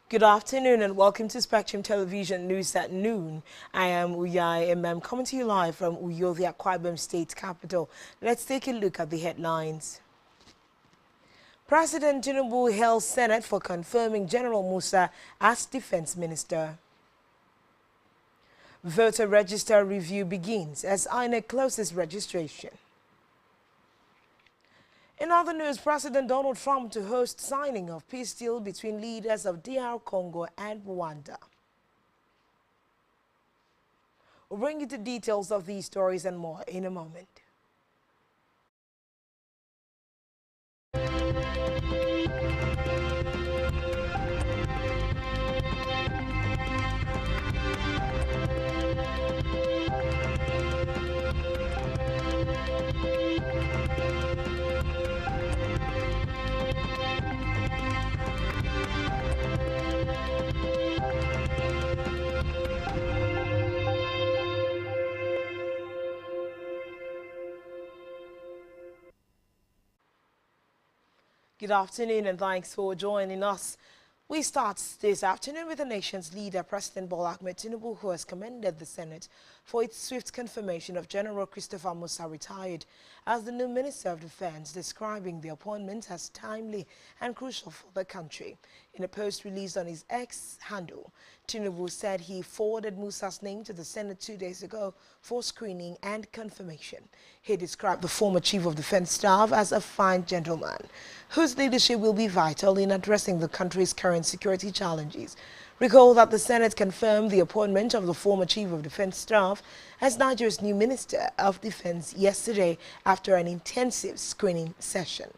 Good afternoon and welcome to Spectrum Television News at noon. I am Uyai Emem coming to you live from Uyo, the Akwa Ibom State capital. Let's take a look at the headlines. President Tinubu hails Senate for confirming General Musa as Defense Minister. Voter register review begins as INEC closes registration. In other news, President Donald Trump to host signing of peace deal between leaders of DR Congo and Rwanda. We'll bring you the details of these stories and more in a moment. Good afternoon and thanks for joining us. We start this afternoon with the nation's leader, President Bola Ahmed Tinubu, who has commended the Senate for its swift confirmation of General Christopher Musa retired as the new Minister of Defense, describing the appointment as timely and crucial for the country. In a post released on his X handle, Tinubu said he forwarded Musa's name to the Senate 2 days ago for screening and confirmation. He described the former Chief of Defense Staff as a fine gentleman, whose leadership will be vital in addressing the country's current security challenges. Recall that the Senate confirmed the appointment of the former Chief of Defense Staff as Nigeria's new Minister of Defense yesterday after an intensive screening session.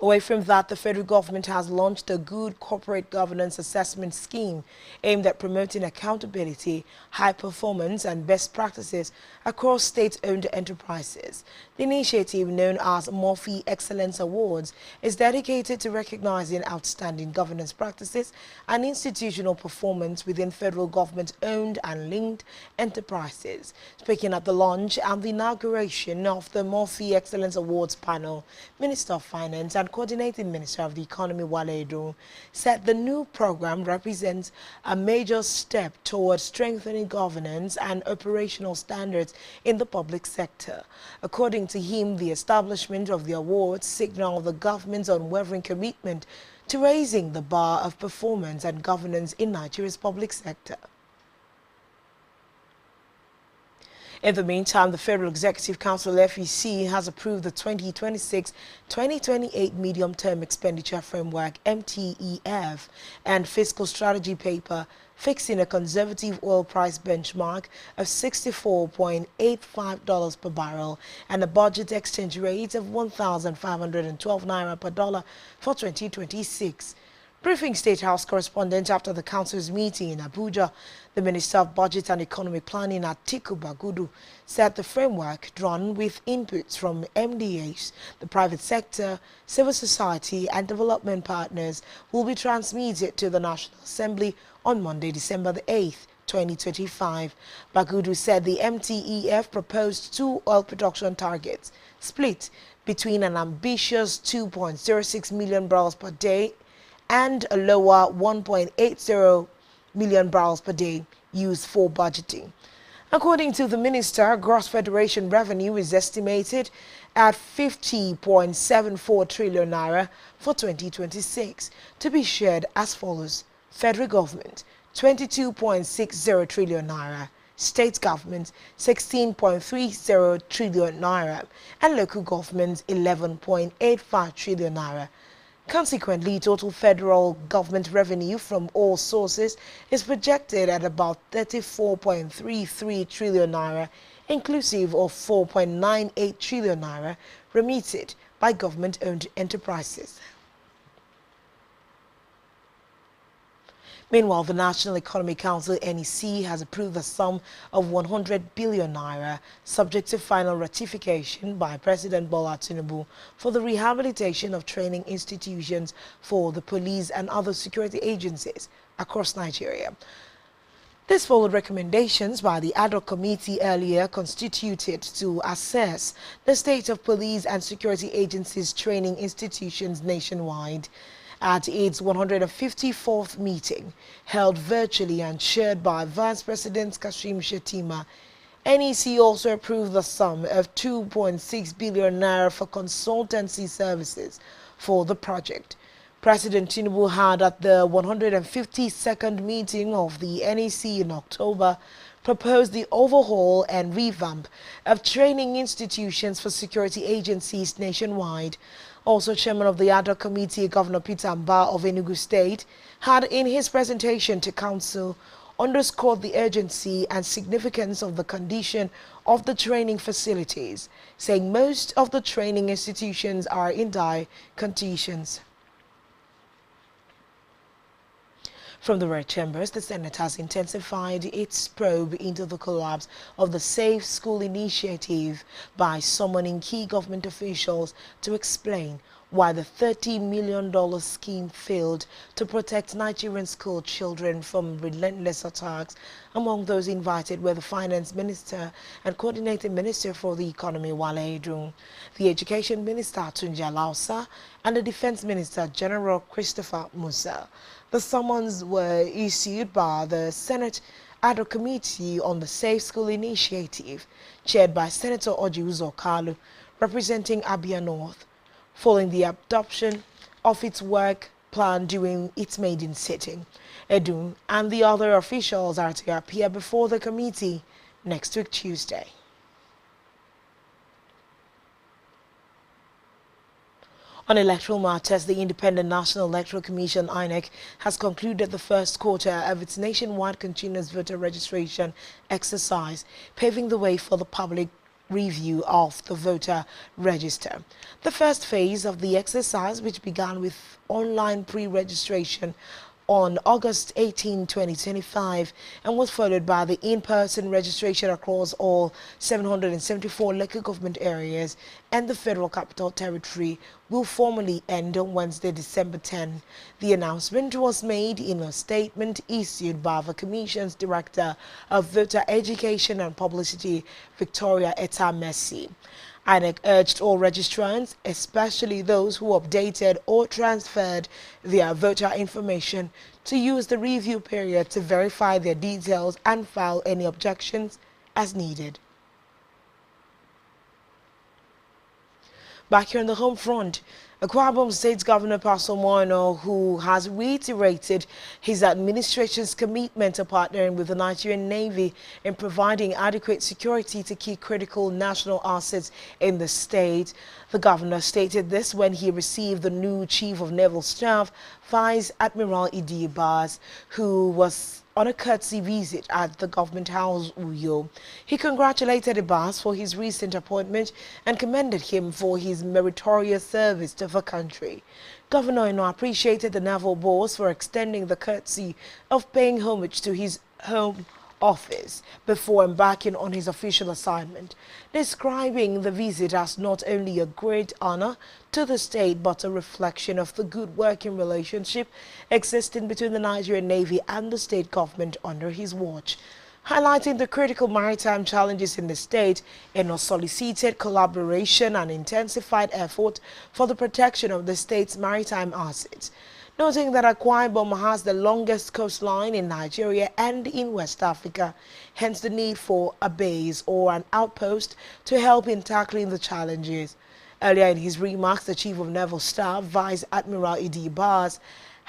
Away from that, the federal government has launched a good corporate governance assessment scheme aimed at promoting accountability, high performance and best practices across state-owned enterprises. The initiative, known as Murphy Excellence Awards, is dedicated to recognizing outstanding governance practices and institutional performance within federal government-owned and linked enterprises. Speaking at the launch and the inauguration of the Murphy Excellence Awards panel, Minister of Finance and Coordinating Minister of the Economy, Wale Edun, said the new program represents a major step towards strengthening governance and operational standards in the public sector. According to him, the establishment of the awards signals the government's unwavering commitment to raising the bar of performance and governance in Nigeria's public sector. In the meantime, the Federal Executive Council FEC has approved the 2026-2028 Medium-Term Expenditure Framework (MTEF) and Fiscal Strategy Paper, fixing a conservative oil price benchmark of $64.85 per barrel and a budget exchange rate of 1,512 naira per dollar for 2026. Briefing State House correspondent after the Council's meeting in Abuja, the Minister of Budget and Economic Planning, Atiku Bagudu, said the framework, drawn with inputs from MDAs, the private sector, civil society and development partners, will be transmitted to the National Assembly on Monday, December the 8th, 2025. Bagudu said the MTEF proposed two oil production targets, split between an ambitious 2.06 million barrels per day and a lower 1.80 million barrels per day used for budgeting. According to the minister, gross federation revenue is estimated at 50.74 trillion naira for 2026, to be shared as follows: federal government 22.60 trillion naira, state governments 16.30 trillion naira, and local governments 11.85 trillion naira. Consequently, total federal government revenue from all sources is projected at about 34.33 trillion naira, inclusive of 4.98 trillion naira remitted by government-owned enterprises. Meanwhile, the National Economic Council (NEC) has approved a sum of 100 billion naira, subject to final ratification by President Bola Tinubu, for the rehabilitation of training institutions for the police and other security agencies across Nigeria. This followed recommendations by the ad hoc committee earlier constituted to assess the state of police and security agencies training institutions nationwide. At its 154th meeting, held virtually and chaired by Vice President Kashim Shettima, NEC also approved the sum of 2.6 billion naira for consultancy services for the project. President Tinubu had at the 152nd meeting of the NEC in October proposed the overhaul and revamp of training institutions for security agencies nationwide. Also, Chairman of the ad hoc committee, Governor Peter Mbah of Enugu State, had in his presentation to Council underscored the urgency and significance of the condition of the training facilities, saying most of the training institutions are in dire conditions. From the Red Chambers, the Senate has intensified its probe into the collapse of the Safe School initiative by summoning key government officials to explain why the $30 million scheme failed to protect Nigerian school children from relentless attacks. Among those invited were the Finance Minister and Coordinating Minister for the Economy, Wale Edun, the Education Minister, Tunji Alausa, and the Defense Minister, General Christopher Musa. The summons were issued by the Senate ad hoc committee on the Safe School initiative, chaired by Senator Orji Uzor Kalu, representing Abia North, following the adoption of its work plan during its maiden sitting. Edun and the other officials are to appear before the committee next week, Tuesday. On electoral matters, the Independent National Electoral Commission (INEC) has concluded the first quarter of its nationwide continuous voter registration exercise, paving the way for the public review of the voter register. The first phase of the exercise, which began with online pre-registration on August 18, 2025, and was followed by the in-person registration across all 774 local government areas and the Federal Capital Territory, will formally end on Wednesday, December 10. The announcement was made in a statement issued by the Commission's Director of Voter Education and Publicity, Victoria Etta Messi. INEC urged all registrants, especially those who updated or transferred their voter information, to use the review period to verify their details and file any objections as needed. Back here on the home front, Akwa Ibom State Governor Pastor Moino, who has reiterated his administration's commitment to partnering with the Nigerian Navy in providing adequate security to key critical national assets in the state. The governor stated this when he received the new Chief of Naval Staff, Vice Admiral Idi Abbas, who was on a courtesy visit at the government house, Uyo. He congratulated Abbas for his recent appointment and commended him for his meritorious service to the country. Governor Ino appreciated the naval boss for extending the courtesy of paying homage to his home office before embarking on his official assignment, describing the visit as not only a great honor to the state but a reflection of the good working relationship existing between the Nigerian Navy and the state government under his watch. Highlighting the critical maritime challenges in the state, Eno solicited collaboration and intensified effort for the protection of the state's maritime assets, noting that Akwa Ibom has the longest coastline in Nigeria and in West Africa, hence the need for a base or an outpost to help in tackling the challenges. Earlier in his remarks, the Chief of Naval Staff, Vice Admiral Idi Abbas,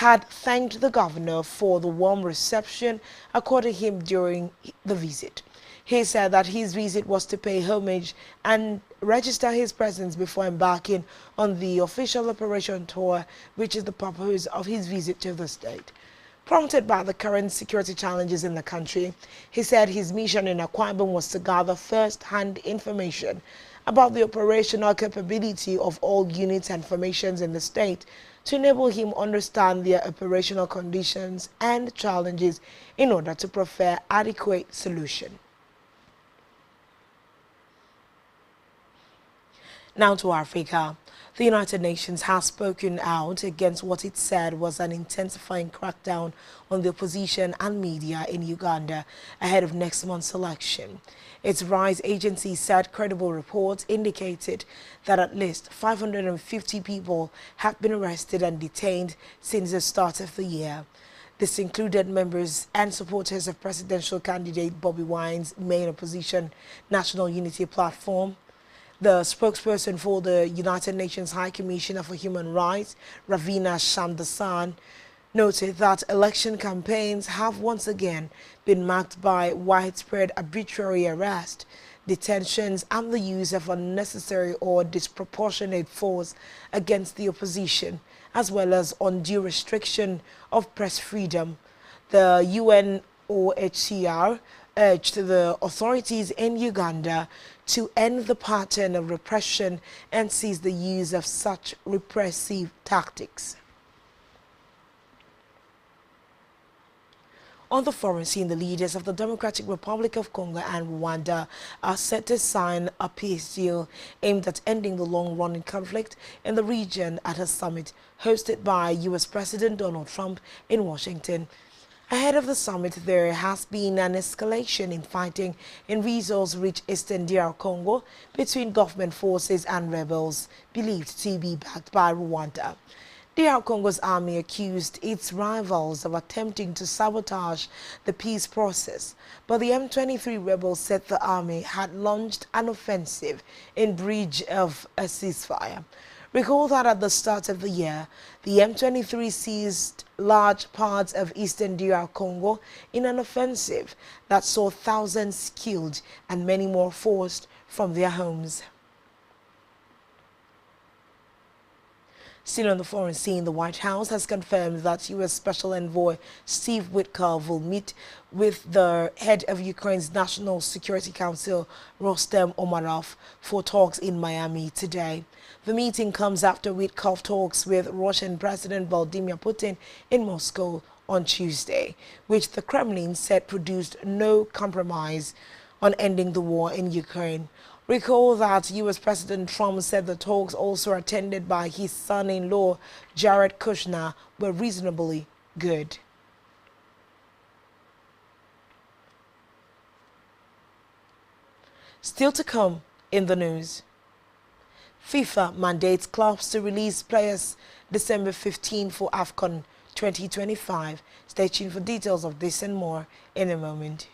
had thanked the governor for the warm reception accorded him during the visit. He said that his visit was to pay homage and register his presence before embarking on the official operation tour, which is the purpose of his visit to the state. Prompted by the current security challenges in the country, he said his mission in Akwa Ibom was to gather first-hand information about the operational capability of all units and formations in the state to enable him understand their operational conditions and challenges in order to prefer adequate solution. Now to Africa. The United Nations has spoken out against what it said was an intensifying crackdown on the opposition and media in Uganda ahead of next month's election. Its rights agency said credible reports indicated that at least 550 people have been arrested and detained since the start of the year. This included members and supporters of presidential candidate Bobi Wine's main opposition National Unity Platform. The spokesperson for the United Nations High Commissioner for Human Rights, Ravina Shamdasan, noted that election campaigns have once again been marked by widespread arbitrary arrest, detentions, and the use of unnecessary or disproportionate force against the opposition, as well as undue restriction of press freedom. The UNOHCR urged the authorities in Uganda to end the pattern of repression and cease the use of such repressive tactics. On the foreign scene, the leaders of the Democratic Republic of Congo and Rwanda are set to sign a peace deal aimed at ending the long-running conflict in the region at a summit hosted by U.S. President Donald Trump in Washington. Ahead of the summit, there has been an escalation in fighting in resource-rich eastern DR Congo between government forces and rebels believed to be backed by Rwanda. DR Congo's army accused its rivals of attempting to sabotage the peace process, but the M23 rebels said the army had launched an offensive in breach of a ceasefire. Recall that at the start of the year, the M23 seized large parts of eastern DR Congo in an offensive that saw thousands killed and many more forced from their homes. Still on the foreign scene, the White House has confirmed that U.S. Special Envoy Steve Witkoff will meet with the head of Ukraine's National Security Council, Rostem Umerov, for talks in Miami today. The meeting comes after Witkoff talks with Russian President Vladimir Putin in Moscow on Tuesday, which the Kremlin said produced no compromise on ending the war in Ukraine. Recall that U.S. President Trump said the talks, also attended by his son-in-law Jared Kushner, were reasonably good. Still to come in the news. FIFA mandates clubs to release players December 15 for AFCON 2025. Stay tuned for details of this and more in a moment.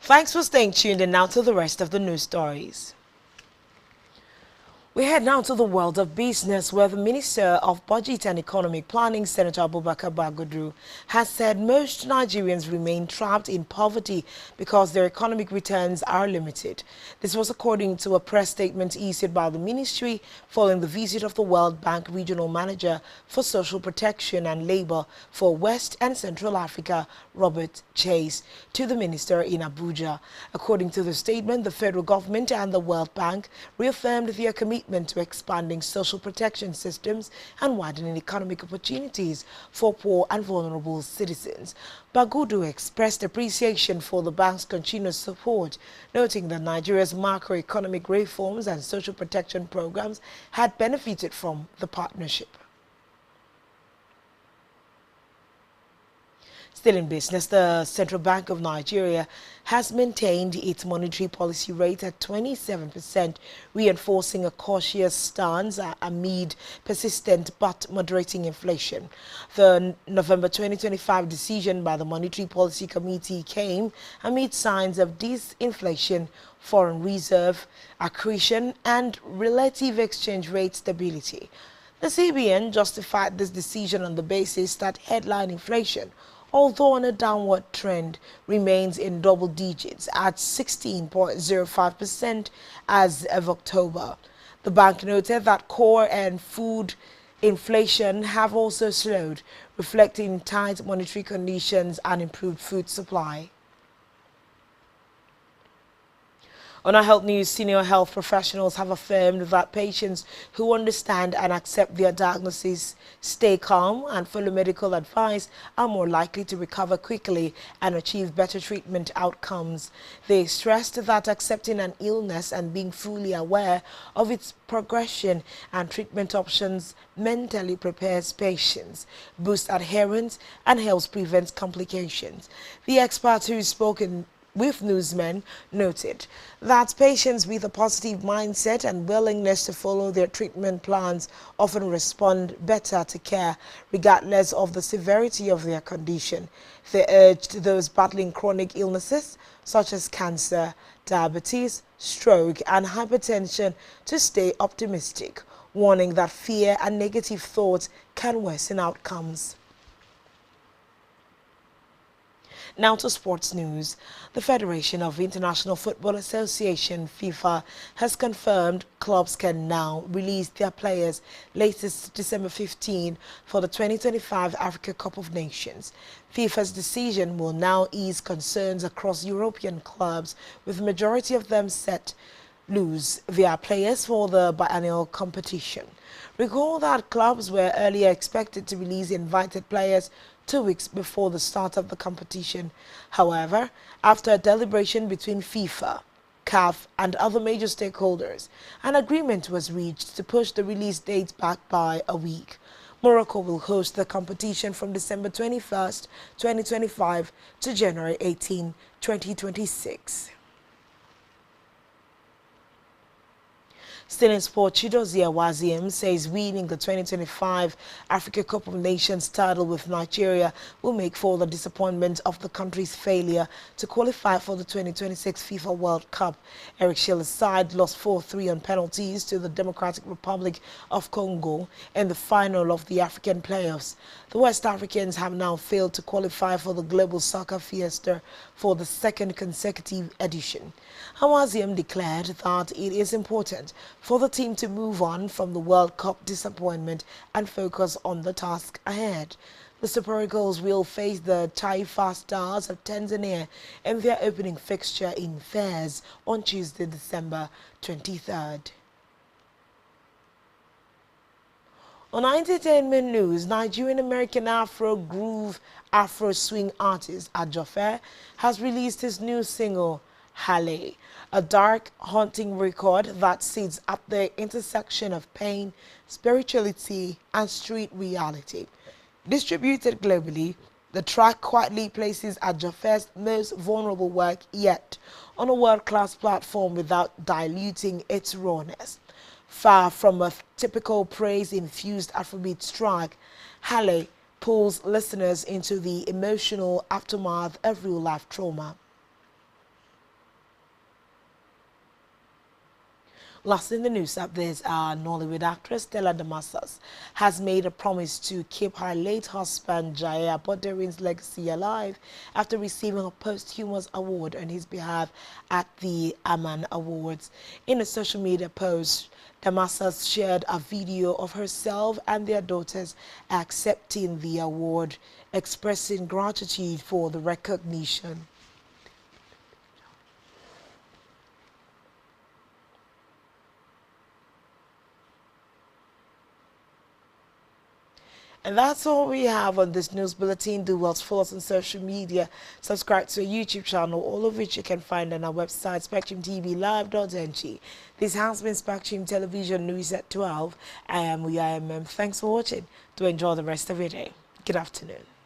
Thanks for staying tuned, and now to the rest of the news stories. We head now to the world of business, where the Minister of Budget and Economic Planning, Senator Abubakar Bagudu, has said most Nigerians remain trapped in poverty because their economic returns are limited. This was according to a press statement issued by the ministry following the visit of the World Bank Regional Manager for Social Protection and Labor for West and Central Africa, Robert Chase, to the minister in Abuja. According to the statement, the federal government and the World Bank reaffirmed their commitment to expanding social protection systems and widening economic opportunities for poor and vulnerable citizens. Bagudu expressed appreciation for the bank's continuous support, noting that Nigeria's macroeconomic reforms and social protection programs had benefited from the partnership. Still in business, the Central Bank of Nigeria has maintained its monetary policy rate at 27%, reinforcing a cautious stance amid persistent but moderating inflation. The November 2025 decision by the Monetary Policy Committee came amid signs of disinflation, foreign reserve accretion, and relative exchange rate stability. The CBN justified this decision on the basis that headline inflation, although on a downward trend, remains in double digits at 16.05% as of October. The bank noted that core and food inflation have also slowed, reflecting tight monetary conditions and improved food supply. On our health news, senior health professionals have affirmed that patients who understand and accept their diagnosis, stay calm, and follow medical advice are more likely to recover quickly and achieve better treatment outcomes. They stressed that accepting an illness and being fully aware of its progression and treatment options mentally prepares patients, boosts adherence, and helps prevent complications. The expert who spoke with newsmen noted that patients with a positive mindset and willingness to follow their treatment plans often respond better to care regardless of the severity of their condition. They urged those battling chronic illnesses such as cancer, diabetes, stroke, and hypertension to stay optimistic, warning that fear and negative thoughts can worsen outcomes. Now to sports news. The Federation of International Football Association, FIFA, has confirmed clubs can now release their players latest December 15 for the 2025 Africa Cup of Nations. FIFA's decision will now ease concerns across European clubs, with the majority of them set lose their players for the biennial competition. Recall that clubs were earlier expected to release invited players 2 weeks before the start of the competition. However, after a deliberation between FIFA, CAF, and other major stakeholders, an agreement was reached to push the release date back by a week. Morocco will host the competition from December 21st, 2025 to January 18, 2026. Still in sport, Chidozia Waziem says winning the 2025 Africa Cup of Nations title with Nigeria will make for the disappointment of the country's failure to qualify for the 2026 FIFA World Cup. Eric Schiller's side lost 4-3 on penalties to the Democratic Republic of Congo in the final of the African playoffs. The West Africans have now failed to qualify for the Global Soccer Fiesta for the second consecutive edition. Hawaziem declared that it is important for the team to move on from the World Cup disappointment and focus on the task ahead. The Super Eagles will face the Taifa Stars of Tanzania in their opening fixture in Fez on Tuesday, December 23rd. On entertainment news, Nigerian-American Afro-groove Afro-swing artist Ajofe has released his new single, Halle, a dark, haunting record that sits at the intersection of pain, spirituality, and street reality. Distributed globally, the track quietly places Ajofe's most vulnerable work yet on a world-class platform without diluting its rawness. Far from a typical praise-infused Afrobeat track, Halle pulls listeners into the emotional aftermath of real-life trauma. Last in the news updates, our Nollywood actress Stella Damascus has made a promise to keep her late husband Jaya Boderin's legacy alive after receiving a posthumous award on his behalf at the Aman Awards. In a social media post, Damascus shared a video of herself and their daughters accepting the award, expressing gratitude for the recognition. And that's all we have on this news bulletin. Do well to follow us on social media. Subscribe to our YouTube channel, all of which you can find on our website, SpectrumTVLive.ng. This has been Spectrum Television News at 12. I am Uyayamem. Thanks for watching. Do enjoy the rest of your day. Good afternoon.